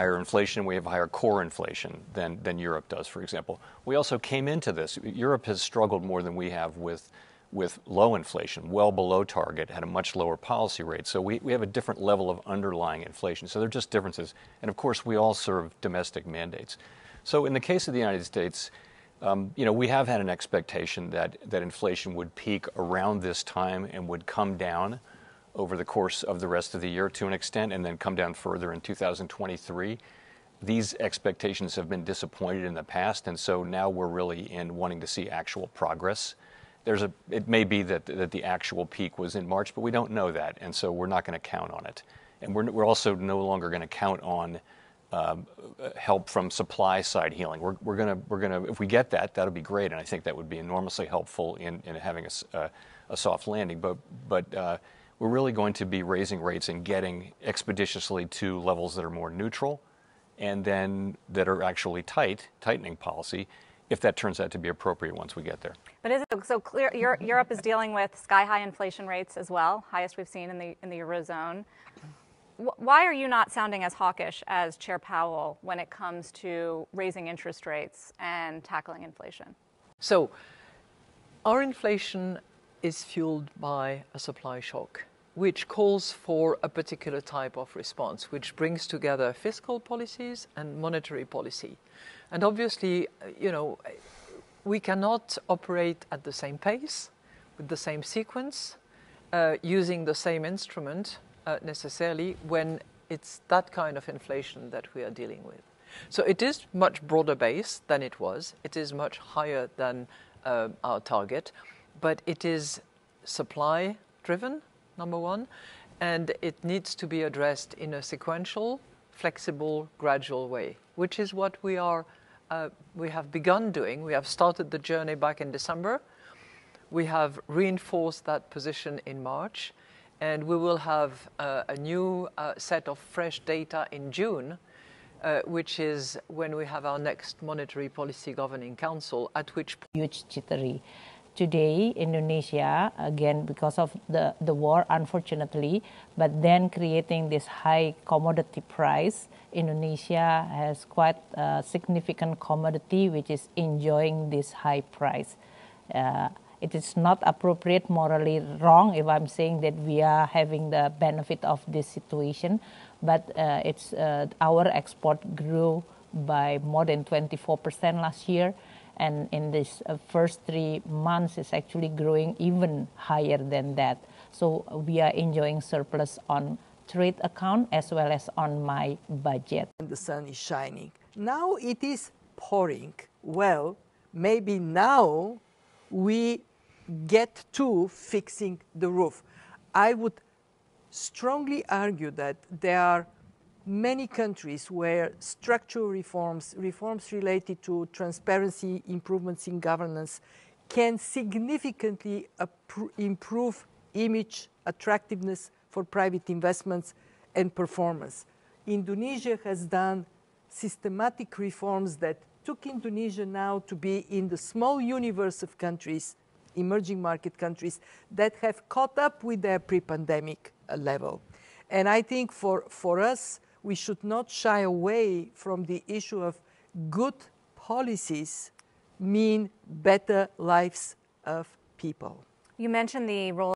higher inflation, we have higher core inflation than Europe does, for example. We also came into this. Europe has struggled more than we have with low inflation, well below target, had a much lower policy rate. So we have a different level of underlying inflation. So they're just differences. And of course, we all serve domestic mandates. So in the case of the United States, we have had an expectation that inflation would peak around this time and would come down over the course of the rest of the year to an extent, and then come down further in 2023. These expectations have been disappointed in the past, and so now we're really in wanting to see actual progress. It may be that the actual peak was in March, but we don't know that, and so we're not going to count on it. And we're also no longer going to count on help from supply side healing. We're gonna if we get that, that'll be great, and I think that would be enormously helpful in having a soft landing. But we're really going to be raising rates and getting expeditiously to levels that are more neutral, and then that are actually tightening policy, if that turns out to be appropriate once we get there. But is it so clear? Europe is dealing with sky-high inflation rates as well, highest we've seen in the Eurozone. Why are you not sounding as hawkish as Chair Powell when it comes to raising interest rates and tackling inflation? So, our inflation is fueled by a supply shock, which calls for a particular type of response, which brings together fiscal policies and monetary policy. And obviously, we cannot operate at the same pace, with the same sequence, using the same instrument necessarily when it's that kind of inflation that we are dealing with. So it is much broader based than it was. It is much higher than our target, but it is supply driven, number one, and it needs to be addressed in a sequential, flexible, gradual way, which is what we have begun doing. We have started the journey back in December. We have reinforced that position in March, and we will have a new set of fresh data in June, which is when we have our next Monetary Policy Governing Council, at which point... Huge jittery. Today, Indonesia, again, because of the war, unfortunately, but then creating this high commodity price, Indonesia has quite a significant commodity which is enjoying this high price. It is not appropriate, morally wrong, if I'm saying that we are having the benefit of this situation, but our export grew by more than 24% last year. And in this first 3 months, it's actually growing even higher than that. So we are enjoying surplus on trade account as well as on my budget. The sun is shining. Now it is pouring. Well, maybe now we get to fixing the roof. I would strongly argue that there are many countries where structural reforms related to transparency, improvements in governance, can significantly improve image, attractiveness for private investments and performance. Indonesia has done systematic reforms that took Indonesia now to be in the small universe of countries, emerging market countries, that have caught up with their pre-pandemic level. And I think for us, we should not shy away from the issue of good policies mean better lives of people. You mentioned the role.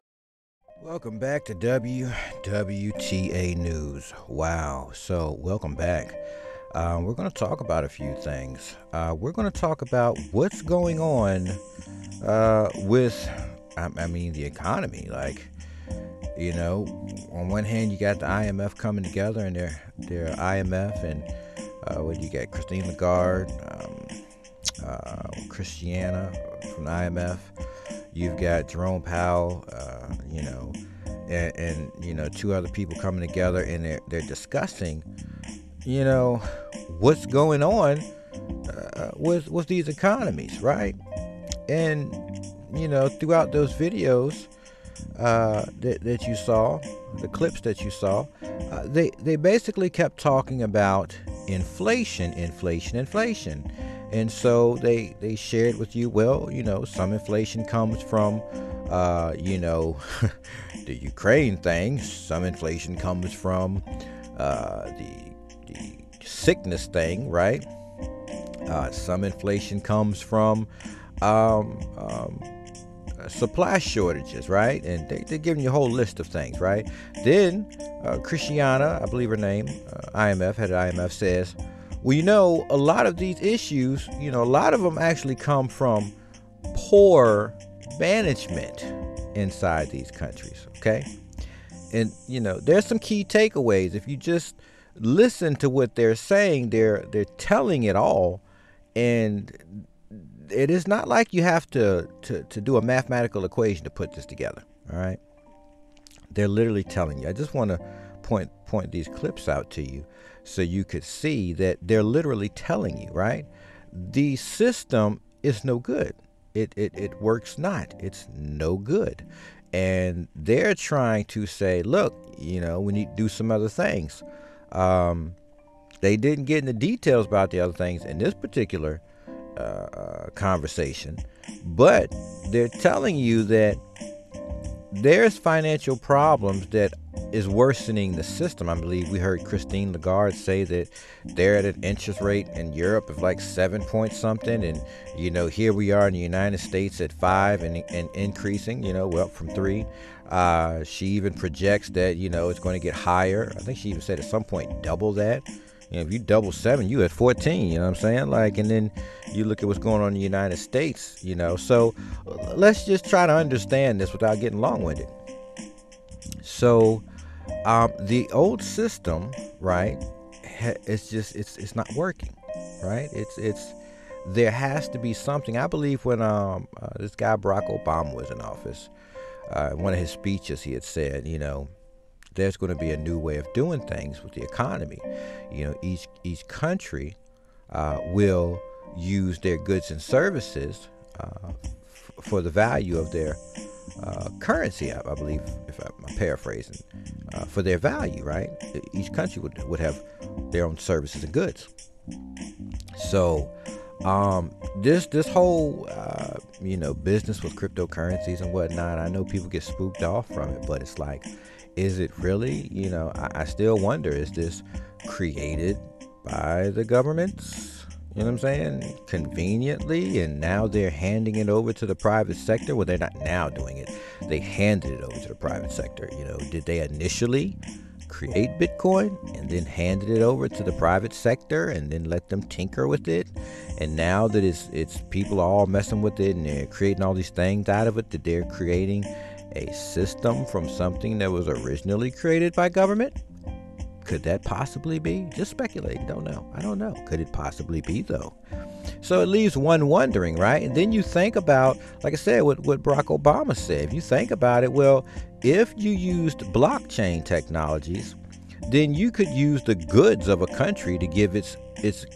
Welcome back to WWTA News. Wow. So welcome back. We're going to talk about a few things. We're going to talk about what's going on with, the economy. Like, on one hand, you got the IMF coming together, and their IMF, and what you got, Christine Lagarde, Christiana from the IMF. You've got Jerome Powell, and two other people coming together, and they're discussing, what's going on with these economies, right? And throughout those videos that you saw, the clips that you saw, they basically kept talking about inflation. And so they shared with you, well, some inflation comes from, the Ukraine thing. Some inflation comes from the sickness thing, right? Some inflation comes from supply shortages, right? And they're giving you a whole list of things, right? Then Christiana, I believe her name, IMF, head of IMF, says, well, you know, a lot of these issues, you know, a lot of them actually come from poor management inside these countries, okay? And, you know, there's some key takeaways. If you just listen to what they're saying, they're telling it all. And it is not like you have to do a mathematical equation to put this together, all right? They're literally telling you. I just want to point these clips out to you so you could see that they're literally telling you, right? The system is no good. It works not. It's no good. And they're trying to say, look, you know, we need to do some other things. They didn't get into details about the other things in this particular conversation, but they're telling you that there's financial problems that is worsening the system. I believe we heard Christine Lagarde say that they're at an interest rate in Europe of like 7 point something, and you know, here we are in the United States at 5 and increasing, you know, well, from 3. She even projects that, you know, it's going to get higher. I think she even said at some point double that. You know, if you double 7, you at 14, you know what I'm saying? Like, and then you look at what's going on in the United States, you know. So let's just try to understand this without getting long-winded. So the old system, right, it's not working, right? It's there has to be something. I believe when this guy Barack Obama was in office, one of his speeches, he had said, you know, there's going to be a new way of doing things with the economy. You know, each country will use their goods and services for the value of their currency, I believe, if I'm paraphrasing, for their value, right? Each country would have their own services and goods. So this whole you know, business with cryptocurrencies and whatnot, I know people get spooked off from it, but it's like, is it really? You know, I still wonder, is this created by the governments? You know what I'm saying? Conveniently, and now they're handing it over to the private sector. Well, they're not now doing it. They handed it over to the private sector. You know, did they initially create Bitcoin and then handed it over to the private sector and then let them tinker with it? And now that it's people are all messing with it and they're creating all these things out of it, that they're creating a system from something that was originally created by government? Could that possibly be? Just speculating. Don't know. I don't know. Could it possibly be, though? So it leaves one wondering, right? And then you think about, like I said, what Barack Obama said. If you think about it, well, if you used blockchain technologies, then you could use the goods of a country to give its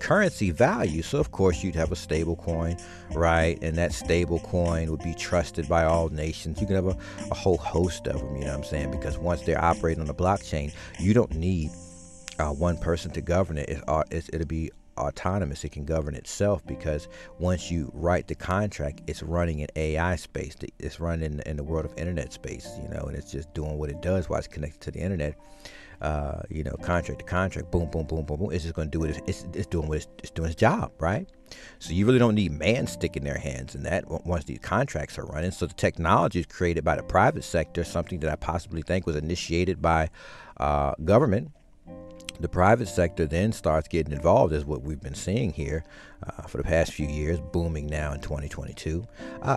currency value. So of course you'd have a stable coin, right? And that stable coin would be trusted by all nations. You can have a whole host of them, you know what I'm saying? Because once they're operating on the blockchain, you don't need one person to govern it. It'll be autonomous. It can govern itself, because once you write the contract, it's running in AI space. It's running in the world of internet space, you know, and it's just doing what it does while it's connected to the internet. You know, contract to contract, boom, boom, boom, boom, boom. It's just going to do it. It's doing what it's doing its job, right? So you really don't need man sticking their hands in that once these contracts are running. So the technology is created by the private sector, something that I possibly think was initiated by government. The private sector then starts getting involved, is what we've been seeing here for the past few years, booming now in 2022,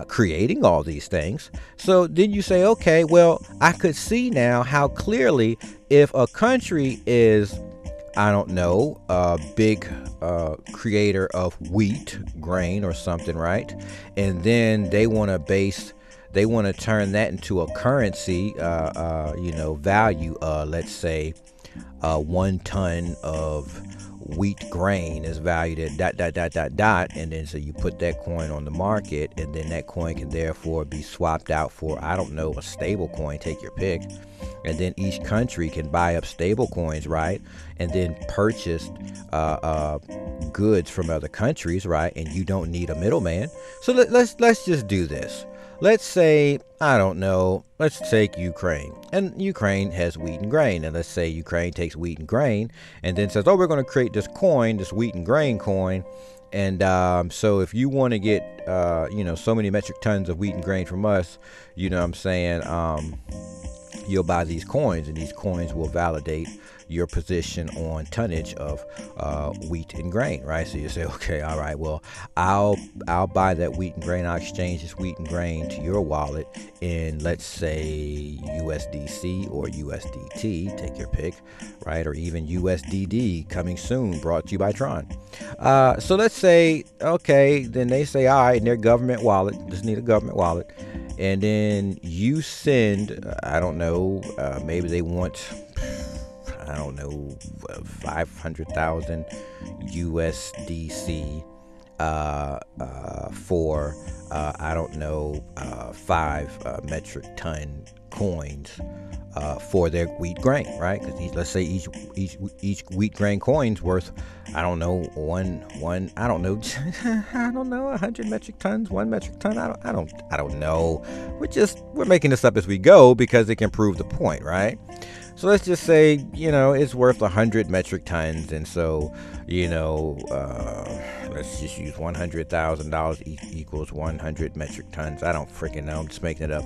creating all these things. So then you say, okay, well, I could see now how clearly, if a country is, I don't know, a big creator of wheat, grain or something, right? And then they want to turn that into a currency, you know, value, let's say, 1 ton of wheat grain is valued at ... and then so you put that coin on the market, and then that coin can therefore be swapped out for, I don't know, a stable coin, take your pick, and then each country can buy up stable coins, right, and then purchase goods from other countries, right, and you don't need a middleman. So let's just do this. let's say, I don't know, let's take Ukraine. And Ukraine has wheat and grain. And let's say Ukraine takes wheat and grain and then says, oh, we're going to create this coin, this wheat and grain coin. And so if you want to get, so many metric tons of wheat and grain from us, you know what I'm saying, you'll buy these coins, and these coins will validate your position on tonnage of wheat and grain, right? So you say, okay, all right, well, I'll buy that wheat and grain. I'll exchange this wheat and grain to your wallet in, let's say, USDC or USDT, take your pick, right? Or even USDD, coming soon, brought to you by Tron. So let's say, okay, then they say, all right, in their government wallet, just need a government wallet. And then you send, I don't know, maybe they want, I don't know, 500,000 USDC for, I don't know, 5 metric ton coins for their wheat grain, right? Because let's say each wheat grain coin's worth, I don't know, I don't know, 100 metric tons, 1 metric ton. I don't know. We're making this up as we go because it can prove the point, right? So let's just say, it's worth 100 metric tons. And so, let's just use $100,000 equals 100 metric tons. I don't freaking know. I'm just making it up.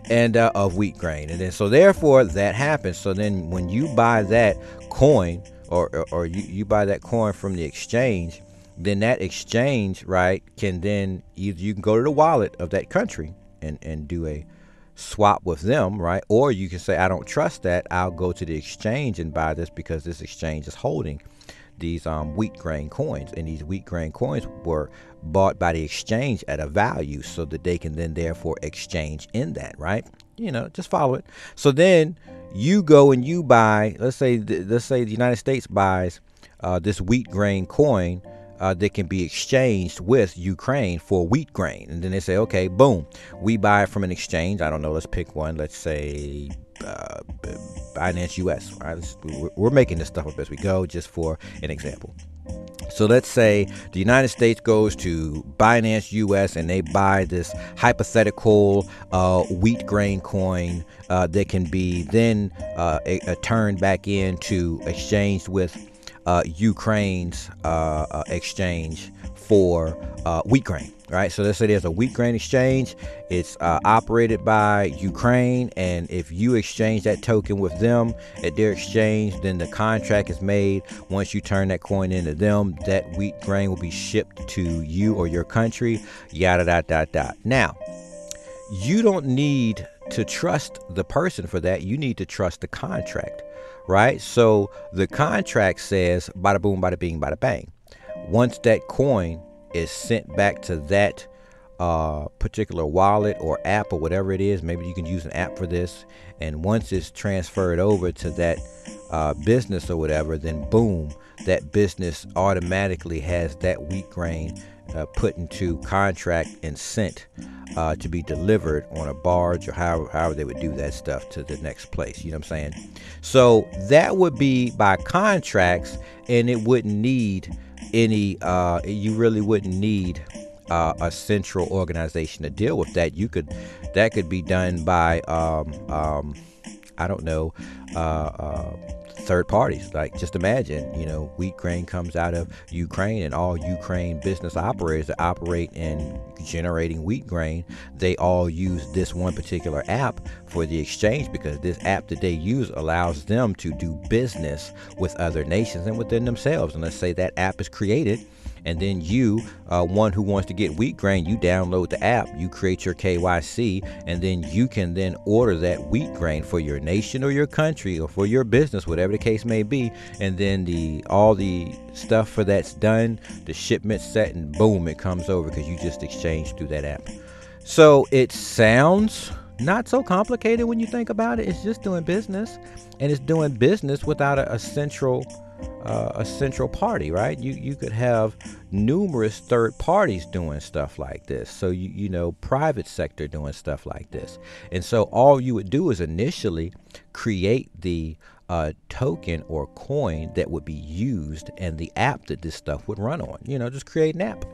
And of wheat grain. And then, so therefore that happens. So then when you buy that coin or you buy that coin from the exchange, then that exchange, right, can then either you can go to the wallet of that country and do a swap with them, right? Or you can say, I don't trust that. I'll go to the exchange and buy this because this exchange is holding these wheat grain coins, and these wheat grain coins were bought by the exchange at a value so that they can then therefore exchange in that, right? Just follow it. So then you go and you buy, let's say the United States buys this wheat grain coin that can be exchanged with Ukraine for wheat grain. And then they say, okay, boom, we buy it from an exchange. I don't know, let's pick one. Let's say Binance US, right? We're making this stuff up as we go just for an example. So let's say the United States goes to Binance US and they buy this hypothetical wheat grain coin that can be then turned back into exchanged with Ukraine's exchange for wheat grain, right? So let's say there's a wheat grain exchange. It's operated by Ukraine, and if you exchange that token with them at their exchange, then the contract is made. Once you turn that coin into them, that wheat grain will be shipped to you or your country, yada, dot, dot, dot. Now, you don't need to trust the person for that. You need to trust the contract, right? So the contract says, bada boom, bada bing, bada bang. Once that coin is sent back to that particular wallet or app or whatever it is, maybe you can use an app for this, and once it's transferred over to that business or whatever, then boom, that business automatically has that wheat grain put into contract and sent to be delivered on a barge or however they would do that stuff to the next place. You know what I'm saying? So that would be by contracts, and it wouldn't need any, you really wouldn't need a central organization to deal with that. That could be done by, I don't know, third parties. Like, just imagine, wheat grain comes out of Ukraine, and all Ukraine business operators that operate in generating wheat grain, they all use this one particular app for the exchange, because this app that they use allows them to do business with other nations and within themselves. And let's say that app is created, and then you, one who wants to get wheat grain, you download the app, you create your KYC, and then you can then order that wheat grain for your nation or your country or for your business, whatever the case may be. And then all the stuff for that's done, the shipment set, and boom, it comes over because you just exchanged through that app. So it sounds not so complicated when you think about it. It's just doing business, and it's doing business without a central party, right? You could have numerous third parties doing stuff like this. So private sector doing stuff like this. And so all you would do is initially create the token or coin that would be used and the app that this stuff would run on. Just create an app.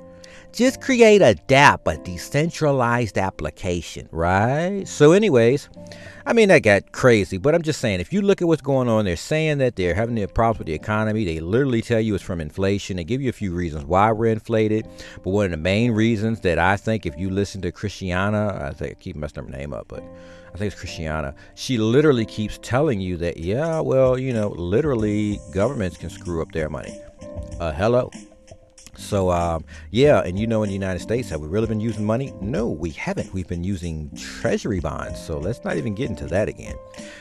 Just create a DApp, a decentralized application, right? So anyways, I mean, that got crazy, but I'm just saying, if you look at what's going on, they're saying that they're having their problems with the economy. They literally tell you it's from inflation. They give you a few reasons why we're inflated. But one of the main reasons that I think, if you listen to Christiana, I think I keep messing her name up, but I think it's Christiana. She literally keeps telling you that, yeah, well, you know, literally governments can screw up their money. Hello. So, yeah, and you know, in the United States, have we really been using money? No, we haven't. We've been using treasury bonds. So let's not even get into that again.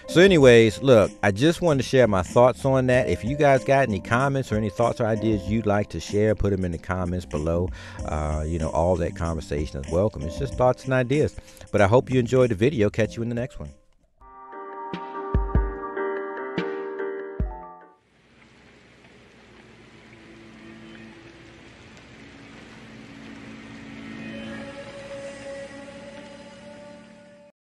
So anyways, look, I just wanted to share my thoughts on that. If you guys got any comments or any thoughts or ideas you'd like to share, put them in the comments below. You know, all that conversation is welcome. It's just thoughts and ideas. But I hope you enjoyed the video. Catch you in the next one.